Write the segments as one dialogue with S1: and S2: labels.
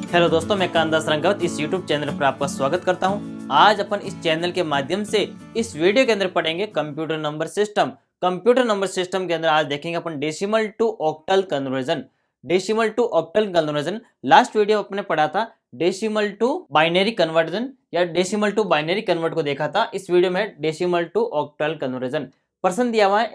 S1: Hello दोस्तों, मैं कांदास रंगावत इस YouTube चैनल पर आपका स्वागत करता हूं। आज अपन इस चैनल के माध्यम से इस वीडियो के अंदर पढ़ेंगे computer number system. Computer number system के अंदर आज देखेंगे अपन decimal to octal conversion. Decimal to octal conversion last video अपने पढ़ा था डेसिमल टू बाइनरी कन्वर्जन या डेसिमल टू बाइनरी कन्वर्ट को देखा था। इस वीडियो में डेसिमल टू ऑक्टल कन्वर्जन। प्रश्न दिया हुआ है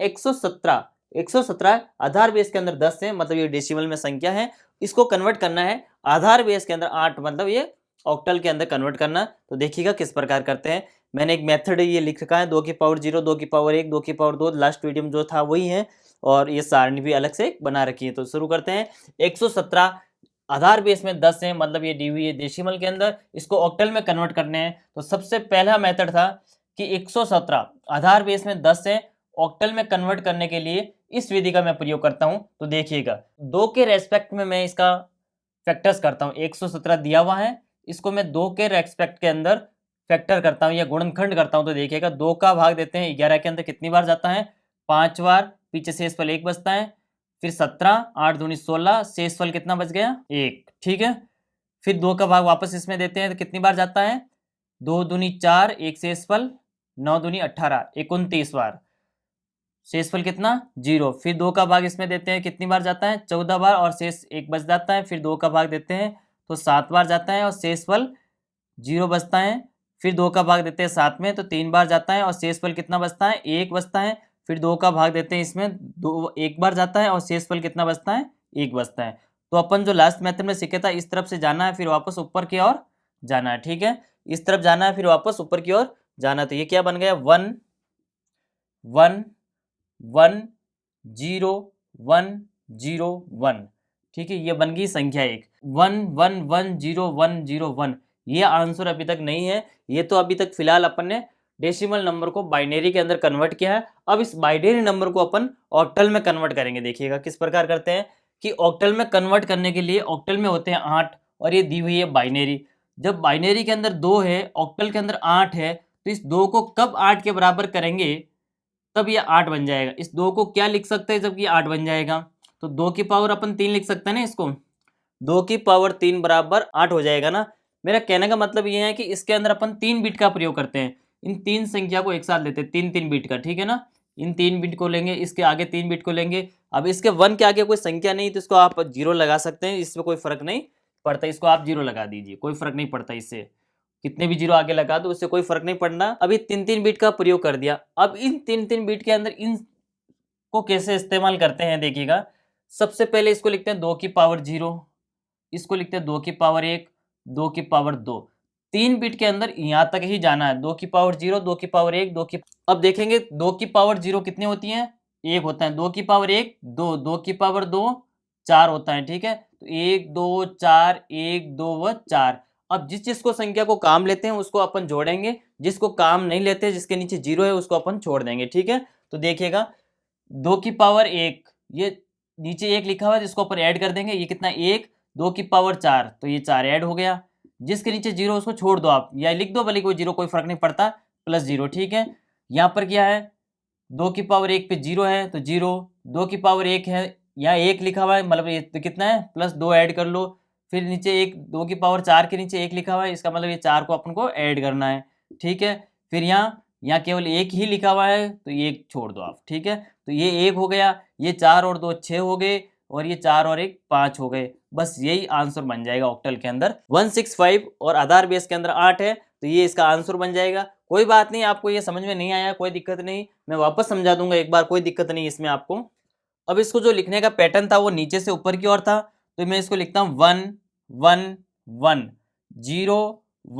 S1: 117 आधार बेस के अंदर 10 है, मतलब ये डेसिमल में संख्या है। इसको कन्वर्ट करना है आधार बेस के अंदर 8, मतलब ये ऑक्टल के अंदर कन्वर्ट करना। तो देखिएगा किस प्रकार करते हैं। मैंने एक मेथड ये लिख रखा है 2 की पावर 0, 2 की पावर 1, 2 की पावर 2। लास्ट वीडियो में जो था वही है और ये सारणी भी अलग से बना रखी है। तो शुरू करते हैं। 117 आधार बेस में 10 है, मतलब ये दी हुई है डेसिमल के अंदर, इसको ऑक्टल में कन्वर्ट करने हैं। तो सबसे पहला मेथड था कि 117 आधार बेस में 10 है, ऑक्टल में कन्वर्ट करने के लिए इस विधि का मैं प्रयोग करता हूं। तो देखिएगा 2 के रेस्पेक्ट में मैं इसका फैक्टर्स करता हूं। 117 दिया हुआ है, इसको मैं 2 के रेस्पेक्ट के अंदर फैक्टर करता हूं या गुणनखंड करता हूं। तो देखिएगा 2 का भाग देते हैं 11 के अंदर कितनी बार जाता है? 5 बार। पीछे शेषफल 1 बचता है। फिर 17, 8 दूनी 16, शेषफल कितना बच गया? 1। ठीक है। फिर 2 का भाग वापस इसमें देते हैं तो कितनी बार जाता है? 2 दूनी 4, 1 शेषफल, 9 दूनी 18, 29 बार। शेषफल कितना? 0। फिर 2 का भाग इसमें देते हैं, कितनी बार जाता है? 14 बार और शेष 1 बच जाता है। फिर 2 का भाग देते हैं तो 7 बार जाता है और शेषफल 0 बचता है। फिर 2 का भाग देते हैं 7 में तो 3 बार जाता है और शेषफल कितना बचता है? 1 बचता है। फिर 2 का भाग देते हैं इसमें 1 बार जाता है और शेषफल कितना बचता है? 1 बचता है। तो अपन जो लास्ट मेथड में सीखे था, इस तरफ से जाना है फिर वापस ऊपर की ओर जाना है। ठीक है, इस तरफ जाना है फिर वापस ऊपर की ओर जाना है। तो ये क्या बन गया? 1 1 1 0 1 0 1। ठीक है, ये बन गई संख्या 1। 1 1 1 0 1 0 1। ये आंसर अभी तक नहीं है। ये तो अभी तक फिलहाल अपन ने डेसिमल नंबर को बाइनरी के अंदर कन्वर्ट किया है। अब इस बाइनरी नंबर को अपन ऑक्टल में कन्वर्ट करेंगे। देखिएगा किस प्रकार करते हैं कि ऑक्टल में कन्वर्ट करने के लिए ऑक्टल में होते हैं 8 और ये दी हुई है बाइनरी। जब बाइनरी के अंदर 2 है, ऑक्टल के अंदर 8 है, तो इस 2 को कब 8 के बराबर करेंगे तब ये 8 बन जाएगा। इस 2 को क्या लिख सकते हैं जब ये 8 बन जाएगा? तो 2 की पावर अपन 3 लिख सकते हैं ना इसको। 2 की पावर 3 बराबर 8 हो जाएगा ना। मेरा कहने का मतलब ये है कि इसके अंदर अपन 3 बिट का प्रयोग करते हैं। इन 3 संख्या को एक साथ लेते हैं, 3 बिट का। ठीक है ना, इन 3 बिट को लेंगे, इसके आगे 3 बिट को लेंगे। अब इसके 1 के आगे कोई संख्या नहीं तो इसको आप 0 लगा सकते हैं, इसमें कोई फर्क नहीं पड़ता। इसको आप 0 लगा दीजिए, कोई फर्क नहीं पड़ता। इससे कितने भी 0 आगे लगा दो उससे कोई फर्क नहीं पड़ना। अभी 3 बिट का प्रयोग कर दिया। अब इन 3 बिट के अंदर इन को कैसे इस्तेमाल करते हैं देखिएगा। सबसे पहले इसको लिखते हैं 2 की पावर 0, इसको लिखते हैं 2 की पावर 1, 2 की पावर 2। 3 बिट के अंदर यहां तक ही जाना है। 2 की पावर 0, 2 की पावर 1, 2 की। अब देखेंगे 2 की पावर 0 कितनी होती है? 1 होता है। 2 की पावर 1 2, 2 की पावर 2 4 होता है। ठीक है, तो 1 2 4, 1 2 व 4। अब जिस जिसको संख्या को काम लेते हैं उसको अपन जोड़ेंगे, जिसको काम नहीं लेते, जिसके नीचे 0 है उसको अपन छोड़ देंगे। ठीक है, तो देखिएगा 2 की पावर 1, ये नीचे 1 लिखा हुआ है जिसको अपन ऐड कर देंगे। ये कितना? 1। 2 की पावर 4 तो ये 4 ऐड हो गया। जिसके नीचे 0 उसको छोड़ दो आप, या लिख दो भले कोई 0, कोई फर्क नहीं पड़ता, +0। ठीक है, यहाँ पर क्या है? 2 की पावर 1 पे 0 है तो 0। 2 की पावर 1 है, यहाँ 1 लिखा हुआ है, मतलब ये तो कितना है? +2 ऐड कर लो। फिर नीचे 1, 2 की पावर 4 के नीचे 1 लिखा हुआ है, इसका मतलब ये 4 को अपन को ऐड करना है। ठीक है, फिर यहाँ केवल 1 ही लिखा हुआ है तो ये 1 छोड़ दो आप। ठीक है, तो ये 1 हो गया, ये 4 और 2 6 हो गए, और ये 4 और 1 5 हो गए। बस यही आंसर बन जाएगा ऑक्टल के अंदर। 165 और आधार बेस के अंदर 8 है तो ये इसका आंसर बन जाएगा। कोई बात नहीं, आपको ये समझ में नहीं आया कोई दिक्कत नहीं, मैं वापस समझा दूंगा एक बार, कोई दिक्कत नहीं इसमें आपको। अब इसको जो लिखने का पैटर्न था वो नीचे से ऊपर की ओर था, तो मैं इसको लिखता हूँ 1 1 1 0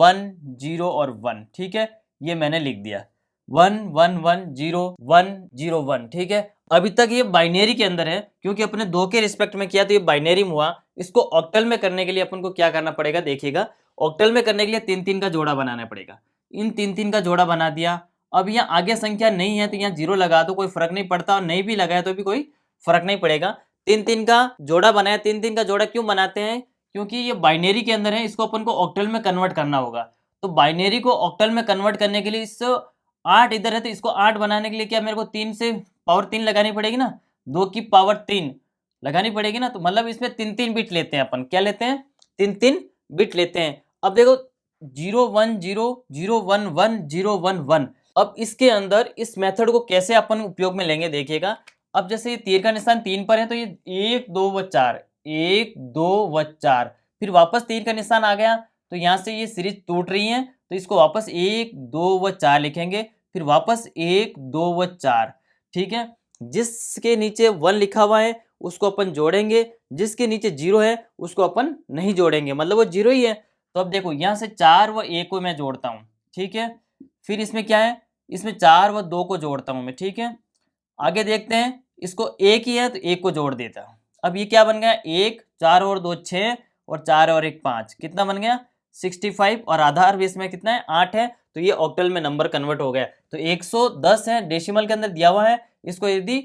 S1: 1 0 और 1। ठीक है, ये मैंने लिख दिया 1 1 1 0 1 0 1। ठीक है, अभी तक ये बाइनरी के अंदर है क्योंकि अपने 2 के रिस्पेक्ट में किया तो ये बाइनरी में हुआ। इसको ऑक्टल में करने के लिए अपन को क्या करना पड़ेगा देखिएगा। ऑक्टल में करने के लिए 3 का जोड़ा बनाना पड़ेगा। इन 3 का जोड़ा बना दिया। अब यहाँ आगे संख्या नहीं है तो यहाँ 0 लगा दो, कोई फर्क नहीं पड़ता, और नहीं भी लगाया तो भी कोई फर्क नहीं पड़ेगा। 3 का जोड़ा बनाया। 3 का जोड़ा क्यों बनाते हैं? क्योंकि ये बाइनरी के अंदर है, इसको अपन को ऑक्टल में कन्वर्ट करना होगा। तो बाइनरी को ऑक्टल में कन्वर्ट करने के लिए इस 8 इधर है तो इसको 8 बनाने के लिए क्या मेरे को 3 से पावर 3 लगानी पड़ेगी ना। 2 की पावर 3 लगानी पड़ेगी ना, तो मतलब इसमें 3 बिट लेते हैं अपन। क्या लेते हैं? 3 बिट लेते हैं। अब देखो 0 1 0 0 1 1 0 1 1। अब इसके अंदर इस मेथड को कैसे अपन उपयोग में लेंगे देखिएगा। अब जैसे ये तीर का निशान 3 पर है तो ये 1 2 व 4, 1 2 व 4, फिर वापस तीर का निशान आ गया तो यहाँ से ये सीरीज टूट रही है तो इसको वापस 1 2 व 4 लिखेंगे, फिर वापस 1 2 व 4। ठीक है, जिसके नीचे 1 लिखा हुआ है उसको अपन जोड़ेंगे, जिसके नीचे 0 है उसको अपन नहीं जोड़ेंगे, मतलब वो 0 ही है। तो अब देखो यहाँ से 4 व 1 को मैं जोड़ता हूँ। ठीक है, फिर इसमें क्या है, इसमें 4 व 2 को जोड़ता हूँ मैं। ठीक है, आगे देखते हैं, इसको 1 ही है तो 1 को जोड़ देता हूँ। अब ये क्या बन गया, 1 4 और 2 6 और 4 और 1 5, कितना बन गया 65, और आधार बेस में कितना है 8 है, तो ये ऑक्टल में नंबर कन्वर्ट हो गया। तो 110 है, डेसिमल के अंदर दिया हुआ है, इसको यदि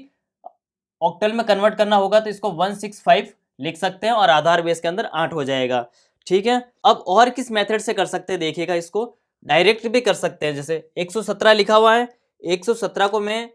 S1: ऑक्टल में कन्वर्ट करना होगा तो इसको 165 लिख सकते हैं और आधार बेस के अंदर 8 हो जाएगा। ठीक है, अब और किस मेथड से कर सकते हैं देखिएगा, इसको डायरेक्ट भी कर सकते हैं। जैसे 117 लिखा हुआ है, 117 को मैं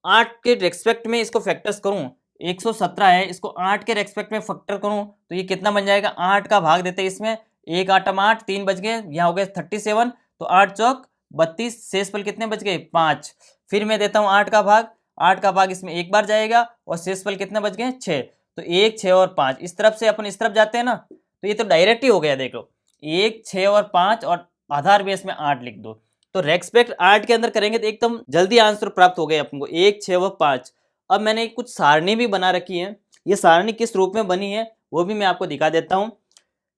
S1: 8 के रेस्पेक्ट में इसको फैक्टर्स करूं, 117 है, इसको 8 के रेस्पेक्ट में फैक्टर करूं तो ये कितना बन जाएगा, 8 का भाग देते हैं इसमें, 1 8 8, 3 बच गए, यहाँ हो गए 37, तो 8 चौक 32, शेषफल कितने बच गए 5। फिर मैं देता हूँ 8 का भाग, 8 का भाग इसमें एक बार जाएगा और शेषफल कितने बच गए 6, तो 1 6 और 5, इस तरफ से अपन इस तरफ जाते हैं ना, तो ये तो डायरेक्ट ही हो गया। देख लो 1 6 और 5 और आधार बेस में 8 लिख दो, तो रेस्पेक्ट 8 के अंदर करेंगे तो एकदम जल्दी आंसर प्राप्त हो गए अपन को, 1 6 व 5। अब मैंने कुछ सारणी भी बना रखी है, ये सारणी किस रूप में बनी है वो भी मैं आपको दिखा देता हूँ।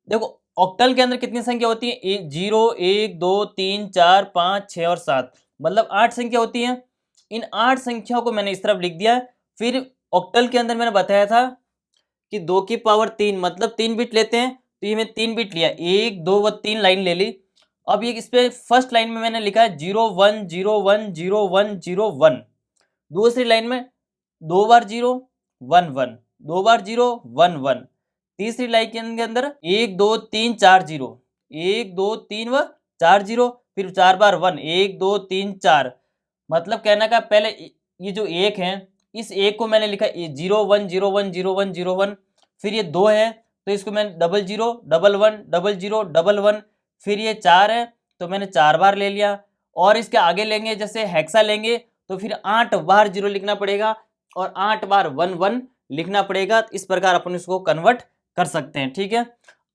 S1: देखो ऑक्टल के अंदर कितनी संख्या होती है, 0 1 2 3 4 5 6 और 7, मतलब 8 संख्या होती है। इन 8 संख्याओं को मैंने इस तरफ लिख दिया। फिर ऑक्टल के अंदर मैंने बताया था कि 2 की पावर 3 मतलब 3 बिट लेते हैं, तो ये मैं 3 बिट लिया, 1 2 व 3 लाइन ले ली। अब ये इस पे फर्स्ट लाइन में मैंने लिखा है 0 1 0 1 0 1 0 1, दूसरी लाइन में 2 बार 0 1 1, 2 बार 0 1 1, तीसरी लाइन के अंदर 1 2 3 4 0, 1 2 3 व 4 0, फिर 4 बार 1 1 2 3 4, मतलब कहने का पहले ये जो एक है इस एक को मैंने लिखा 0 1 0 1 0 1 0 1, फिर ये 2 है तो इसको मैंने 0 0 1 1 0 0 1 1, फिर ये 4 है तो मैंने 4 बार ले लिया, और इसके आगे लेंगे जैसे हेक्सा लेंगे तो फिर 8 बार 0 लिखना पड़ेगा और 8 बार 1 1 लिखना पड़ेगा। इस प्रकार अपन इसको कन्वर्ट कर सकते हैं। ठीक है,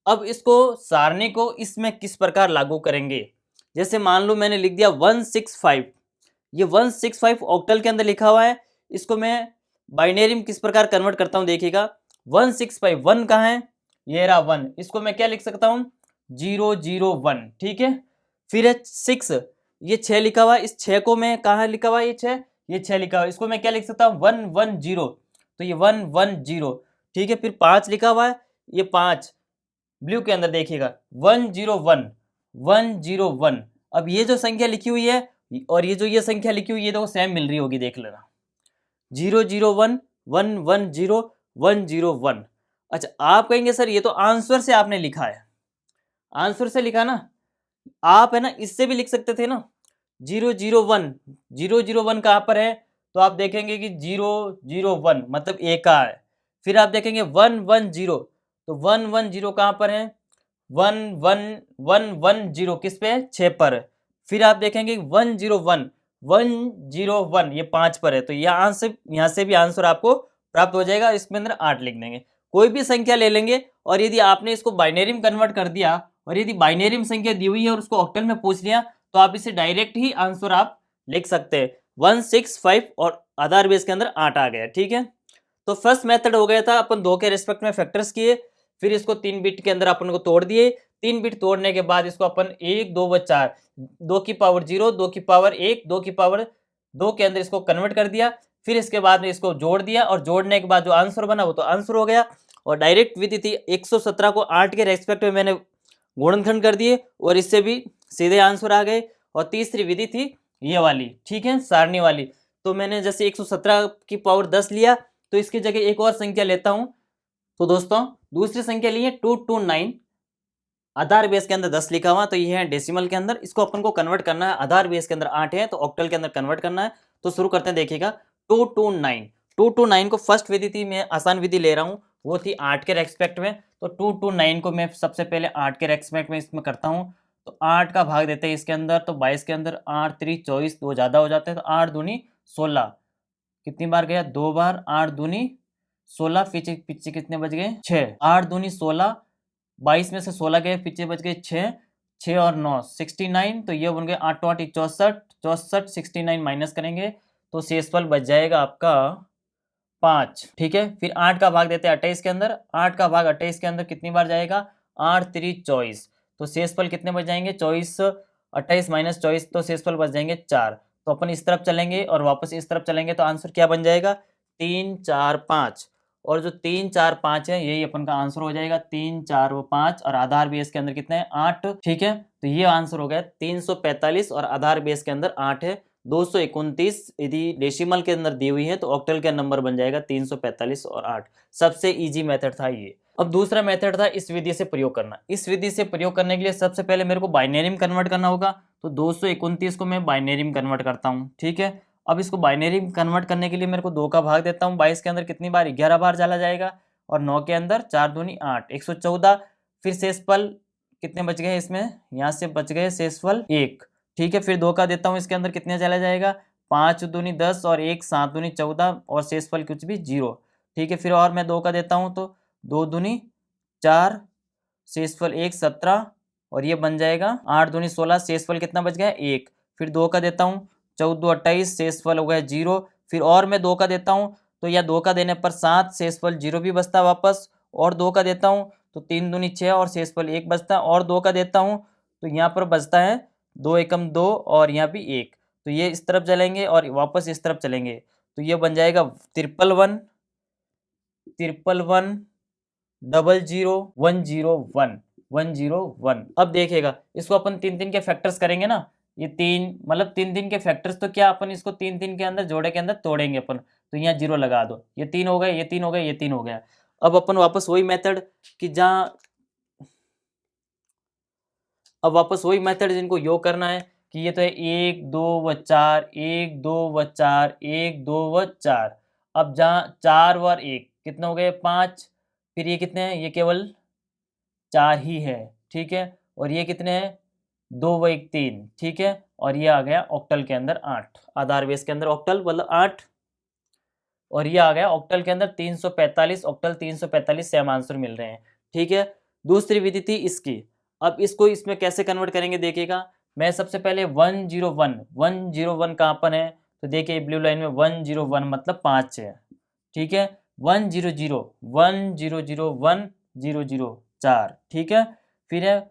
S1: अब इसको सारणी को इसमें किस प्रकार लागू करेंगे, जैसे मान लो मैंने लिख दिया 165, ये 165 ऑक्टल के अंदर लिखा हुआ है, इसको मैं बाइनरी में किस प्रकार कन्वर्ट करता हूं देखिएगा। 165 1 कहाँ है, ये रहा 1, इसको मैं क्या लिख सकता हूं 0 0 1। ठीक है, फिर है 6, ये 6 लिखा हुआ है, इस 6 को मैं कहाँ लिखा हुआ है, ये 6 लिखा हुआ है, इसको मैं क्या लिख सकता हूँ 1 1 0, तो ये 1 1 0। ठीक है, फिर 5 लिखा हुआ है, ये 5 ब्लू के अंदर देखिएगा 1 0 1 1 0 1। अब ये जो संख्या लिखी हुई है और ये जो ये संख्या लिखी हुई है तो सेम मिल रही होगी, देख लेना 0 0 1 1 1 0 1 0 1। अच्छा आप कहेंगे सर ये तो आंसर से आपने लिखा है, आंसर से लिखा ना, आप है ना इससे भी लिख सकते थे ना, 0 0 1 0 0 1 कहाँ पर है, तो आप देखेंगे कि 0 0 1 मतलब एक का है, फिर आप देखेंगे 1 1 0, तो 1 1 0 कहाँ पर है, 1 1 1 1 0 किस पे है 6 पर, फिर आप देखेंगे 1 0 1 1 0 1 ये 5 पर है, तो यहाँ से भी आंसर आपको प्राप्त हो जाएगा। इसके अंदर 8 लिख देंगे, कोई भी संख्या ले लेंगे, और यदि आपने इसको बाइनरी में कन्वर्ट कर दिया और यदि बाइनरी में संख्या दी हुई है और उसको ऑक्टल में पूछ लिया तो आप इसे डायरेक्ट ही आंसर आप लिख सकते हैं 165 और आधार बेस के अंदर 8 आ गया। ठीक है, तो फर्स्ट मेथड हो गया था, अपन 2 के रिस्पेक्ट में फैक्टर्स किए, फिर इसको 3 बिट के अंदर अपन को तोड़ दिए, 3 बिट तोड़ने के बाद इसको अपन 1 2 व 4, 2 की पावर 0 2 की पावर 1 2 की पावर 2 के अंदर इसको कन्वर्ट कर दिया, फिर इसके बाद में इसको जोड़ दिया और जोड़ने के बाद जो आंसर बना वो तो आंसर हो गया। और डायरेक्ट विधि थी 117 को 8 के रेस्पेक्ट में मैंने गुणनखंड कर दिए और इससे भी सीधे आंसर आ गए। और तीसरी विधि थी ये वाली, ठीक है, सारणी वाली, तो मैंने जैसे 117 की पावर 10 लिया तो इसकी जगह एक और संख्या लेता हूं, तो दोस्तों दूसरी संख्या ली है 229, आधार बेस के अंदर 10 लिखा हुआ, तो ये है डेसिमल के अंदर, इसको अपन को कन्वर्ट करना है, आधार बेस के अंदर 8 है तो ऑक्टल के अंदर कन्वर्ट करना है। तो शुरू करते हैं, देखिएगा 229 को फर्स्ट विधि थी, मैं आसान विधि ले रहा हूँ, वो थी 8 के रेस्पेक्ट में। तो 2 to 9 को मैं सबसे पहले 8 के रेस्पेक्ट में इसमें करता हूँ। तो 8 का भाग देते हैं इसके अंदर, तो 22 के अंदर 8 3 24, 2 ज़्यादा हो जाते हैं, तो 8 दूनी 16 कितनी बार गया, 2 बार। 8 दूनी 16, पीछे पीछे कितने बच गए, 6। 8 दूनी 16, 22 में से 16 गए, पीछे बच गए 6, 6 और 9 69। तो ये बन गए 8 8 64, 64 69 माइनस करेंगे तो शेषफल बच जाएगा आपका 5। ठीक है, फिर 8 का भाग देते हैं 28 के अंदर। 8 का भाग 28 के अंदर कितनी बार जाएगा, 8 3 24। तो शेषफल कितने बच जाएंगे, 24, 28 माइनस 24, तो शेषफल बच जाएंगे 4। तो अपन इस तरफ चलेंगे और वापस इस तरफ चलेंगे, तो आंसर क्या बन जाएगा, 3 4 5। और जो 3 4 5 है यही अपन का आंसर हो जाएगा, 3 4 वो 5, और आधार बेस के अंदर कितने हैं, 8। ठीक है, तो ये आंसर हो गया 345, और आधार बेस के अंदर 8 है। 229 यदि डेसिमल के अंदर दी हुई है तो ऑक्टल का नंबर बन जाएगा 345 और 8। सबसे इजी मेथड था ये। अब दूसरा मेथड था इस विधि से प्रयोग करना। इस विधि से प्रयोग करने के लिए सबसे पहले मेरे को बाइनरी में कन्वर्ट करना होगा। तो 229 को मैं बाइनरी में कन्वर्ट करता हूँ। ठीक है, अब इसको बाइनरी में कन्वर्ट करने के लिए मेरे को 2 का भाग देता हूँ। 22 के अंदर कितनी बार, 11 बार चला जाएगा, और 9 के अंदर 4 दूनी 8, 114। फिर शेषफल कितने बच गए इसमें, यहाँ से बच गए शेषफल 1। ठीक है, फिर 2 का देता हूँ, इसके अंदर कितने चला जाएगा, 5 दूनी 10 और 1 7 दूनी 14, और शेषफल कुछ भी 0। ठीक है, फिर और मैं 2 का देता हूँ, तो 2 दूनी 4, शेषफल 1 17, और ये बन जाएगा 8 दूनी 16, शेषफल कितना बच गया, 1। फिर 2 का देता हूँ, 14 28, शेषफल हो गया 0। फिर और मैं 2 का देता हूँ, तो यह 2 का देने पर 7, शेषफल 0 भी बचता वापस। और 2 का देता हूँ तो 3 दूनी 6, और शेषफल 1 बचता। और 2 का देता हूँ तो यहाँ पर बचता है 2 एकम 2, और यहाँ भी 1। तो ये इस तरफ चलेंगे और वापस इस तरफ चलेंगे, तो ये बन जाएगा 111 111 00 101 101। अब देखिएगा, इसको अपन 3 3 के फैक्टर्स करेंगे ना, ये 3 मतलब 3 3 के फैक्टर्स, तो क्या अपन इसको 3 3 के अंदर जोड़े के अंदर तोड़ेंगे अपन। तो यहाँ 0 लगा दो, ये 3 हो गए, ये 3 हो गए, ये 3 हो गया। अब अपन वापस वही मेथड कि जहाँ अब वापस वही मेथड जिनको योग करना है कि ये तो है 1 2 व 4, 1 2 व 4, 1 2 व 4। अब जहाँ 4 व 1 कितने हो गए, 5। फिर ये कितने हैं, ये केवल 4 ही है। ठीक है, और ये कितने हैं, 2 व 1 3। ठीक है, और ये आ गया ऑक्टल के अंदर 8, आधार बेस के अंदर ऑक्टल मतलब 8, और ये आ गया ऑक्टल के अंदर 345, ऑक्टल 345 सेम आंसर मिल रहे हैं। ठीक है, दूसरी विधि थी इसकी। अब इसको इसमें कैसे कन्वर्ट करेंगे देखिएगा। मैं सबसे पहले 101 कहाँ पर है, तो देखिए ब्लू लाइन में 101 मतलब 5 है। ठीक है, 100 100 1 ठीक है, फिर है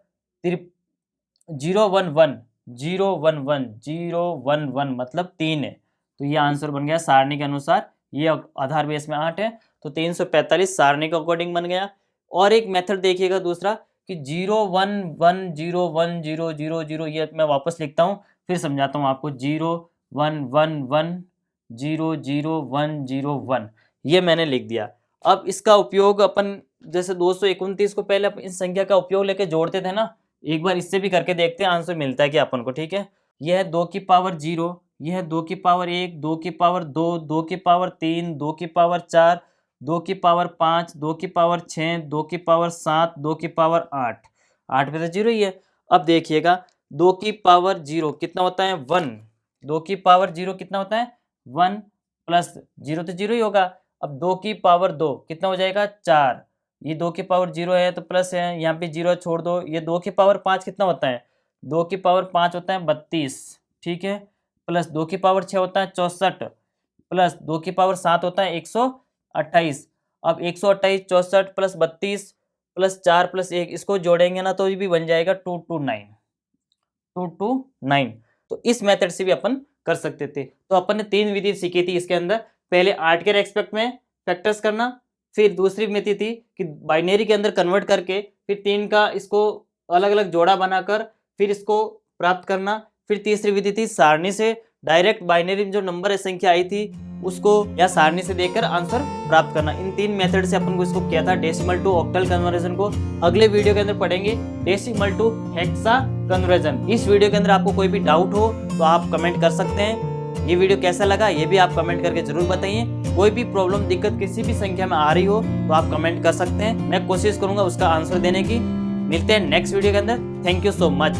S1: 011 011 मतलब 3 है। तो ये आंसर बन गया सारणी के अनुसार, ये आधार बेस में 8 है, तो 345 सारणी के अकॉर्डिंग बन गया। और एक मेथड देखिएगा दूसरा कि 011010000, ये मैं वापस लिखता हूँ, फिर समझाता हूँ आपको। 011100101, ये मैंने लिख दिया। अब इसका उपयोग अपन जैसे 229 को पहले इस संख्या का उपयोग लेके जोड़ते थे ना, एक बार इससे भी करके देखते हैं आंसर मिलता है क्या अपन को। ठीक है, यह है 2 की पावर 0, यह है 2 की पावर 1, 2 की पावर 2, 2 की पावर 3, 2 की पावर 4, 2 की पावर 5, 2 की पावर 6, 2 की पावर 7, 2 की पावर 8। 8 पे तो 0 ही है। अब देखिएगा 2 की पावर 0 कितना होता है, 1। 2 की पावर 0 कितना होता है, 1 प्लस 0 तो 0 ही होगा। अब 2 की पावर 2 कितना हो जाएगा, 4। ये 2 की पावर 0 है तो प्लस है, यहाँ पे 0 छोड़ दो। ये 2 की पावर 5 कितना होता है, 2 की पावर 5 होता है 32। ठीक है, प्लस 2 की पावर 6 होता है 64, प्लस 2 की पावर 7 होता है 128। अब 128 64 प्लस 32 प्लस 4 प्लस 1, इसको जोड़ेंगे ना तो ये भी बन जाएगा 229। तो इस मेथड से भी अपन कर सकते थे। तो अपन ने 3 विधि सीखी थी इसके अंदर। पहले 8 के रेस्पेक्ट में फैक्टर्स करना, फिर दूसरी विधि थी कि बाइनरी के अंदर कन्वर्ट करके फिर 3 का इसको अलग अलग जोड़ा बनाकर फिर इसको प्राप्त करना, फिर तीसरी विधि थी सारणी से डायरेक्ट बाइनरी में जो नंबर संख्या आई थी उसको या सारणी से देखकर आंसर प्राप्त करना। इन 3 मेथड से अपन को इसको किया था डेसिमल टू ऑक्टल कन्वर्जन को। अगले वीडियो के अंदर पढ़ेंगे डेसिमल टू हेक्सा कन्वर्जन। इस वीडियो के अंदर आपको कोई भी डाउट हो तो आप कमेंट कर सकते हैं। ये वीडियो कैसा लगा ये भी आप कमेंट करके जरूर बताइए। कोई भी प्रॉब्लम दिक्कत किसी भी संख्या में आ रही हो तो आप कमेंट कर सकते हैं, मैं कोशिश करूंगा उसका आंसर देने की। मिलते हैं नेक्स्ट वीडियो के अंदर। Thank you so much.